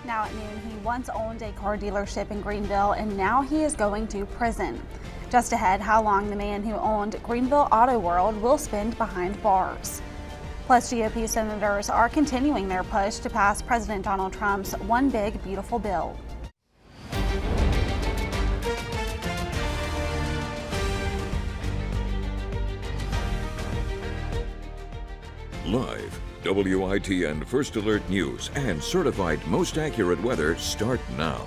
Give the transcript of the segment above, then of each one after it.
Now at noon, he once owned a car dealership in Greenville, and now he is going to prison. Just ahead, how long the man who owned Greenville Auto World will spend behind bars. Plus, GOP senators are continuing their push to pass President Donald Trump's One Big Beautiful Bill. Live, WITN First Alert News and certified most accurate weather start now.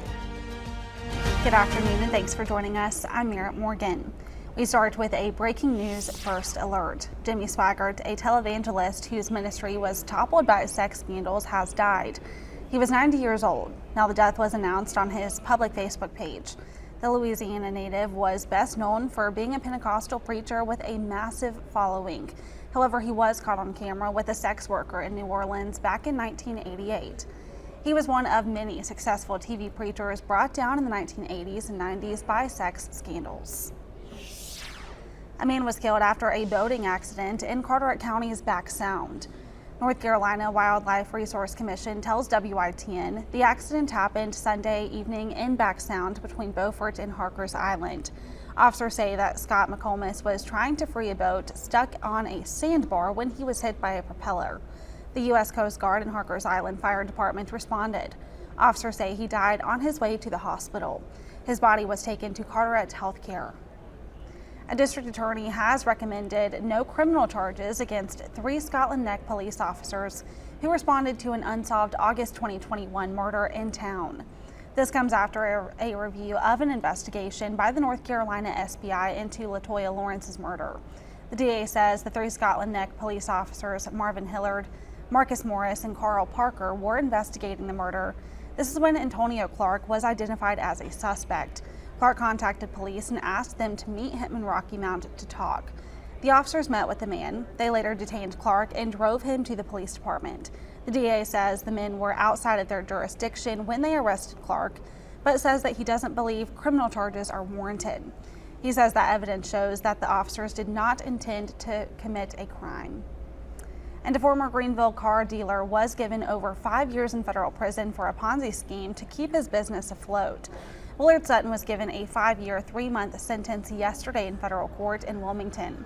Good afternoon and thanks for joining us. I'm Merritt Morgan. We start with a breaking news first alert. Jimmy Swaggart, a televangelist whose ministry was toppled by sex scandals, has died. He was 90 years old. Now the death was announced on his public Facebook page. The Louisiana native was best known for being a Pentecostal preacher with a massive following. However, he was caught on camera with a sex worker in New Orleans back in 1988. He was one of many successful TV preachers brought down in the 1980s and 90s by sex scandals. A man was killed after a boating accident in Carteret County's Back Sound. North Carolina Wildlife Resource Commission tells WITN the accident happened Sunday evening in Back Sound between Beaufort and Harkers Island. Officers say that Scott McComas was trying to free a boat stuck on a sandbar when he was hit by a propeller. The U.S. Coast Guard and Harkers Island Fire Department responded. Officers say he died on his way to the hospital. His body was taken to Carteret Health Care. A district attorney has recommended no criminal charges against 3 Scotland Neck police officers who responded to an unsolved August 2021 murder in town. This comes after a review of an investigation by the North Carolina SBI into LaToya Lawrence's murder. The DA says the 3 Scotland Neck police officers, Marvin Hillard, Marcus Morris, and Carl Parker, were investigating the murder. This is when Antonio Clark was identified as a suspect. Clark contacted police and asked them to meet him in Rocky Mount to talk. The officers met with the man. They later detained Clark and drove him to the police department. The DA says the men were outside of their jurisdiction when they arrested Clark, but says that he doesn't believe criminal charges are warranted. He says that evidence shows that the officers did not intend to commit a crime. And a former Greenville car dealer was given over 5 years in federal prison for a Ponzi scheme to keep his business afloat. Willard Sutton was given a 5-year, 3-month sentence yesterday in federal court in Wilmington.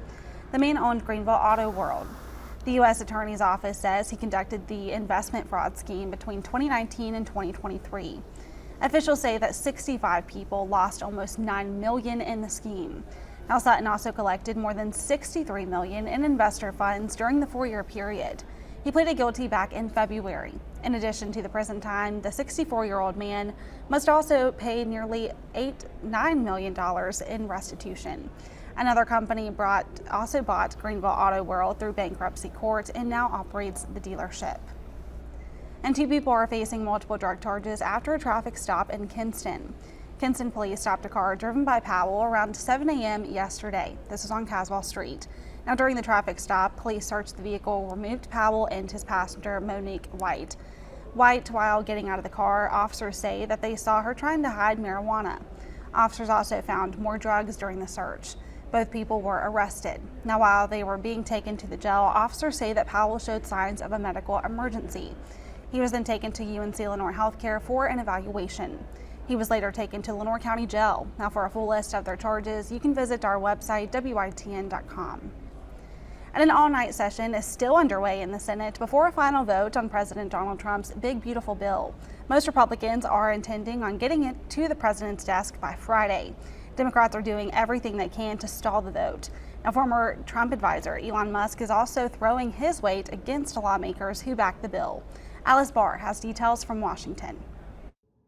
The man owned Greenville Auto World. The U.S. Attorney's Office says he conducted the investment fraud scheme between 2019 and 2023. Officials say that 65 people lost almost $9 million in the scheme. Now, Sutton also collected more than $63 million in investor funds during the 4-year period. He pleaded guilty back in February. In addition to the prison time, the 64-year-old man must also pay nearly $9 million in restitution. Another company also bought Greenville Auto World through bankruptcy court and now operates the dealership. And 2 people are facing multiple drug charges after a traffic stop in Kinston. Kinston police stopped a car driven by Powell around 7 a.m. yesterday. This was on Caswell Street. Now, during the traffic stop, police searched the vehicle, removed Powell and his passenger, Monique White. While getting out of the car, officers say that they saw her trying to hide marijuana. Officers also found more drugs during the search. Both people were arrested. Now, while they were being taken to the jail, officers say that Powell showed signs of a medical emergency. He was then taken to UNC Lenore Healthcare for an evaluation. He was later taken to Lenore County Jail. Now, for a full list of their charges, you can visit our website, WITN.com. And an all-night session is still underway in the Senate before a final vote on President Donald Trump's Big Beautiful Bill. Most Republicans are intending on getting it to the president's desk by Friday. Democrats are doing everything they can to stall the vote. Now, former Trump advisor Elon Musk is also throwing his weight against lawmakers who back the bill. Alice Barr has details from Washington.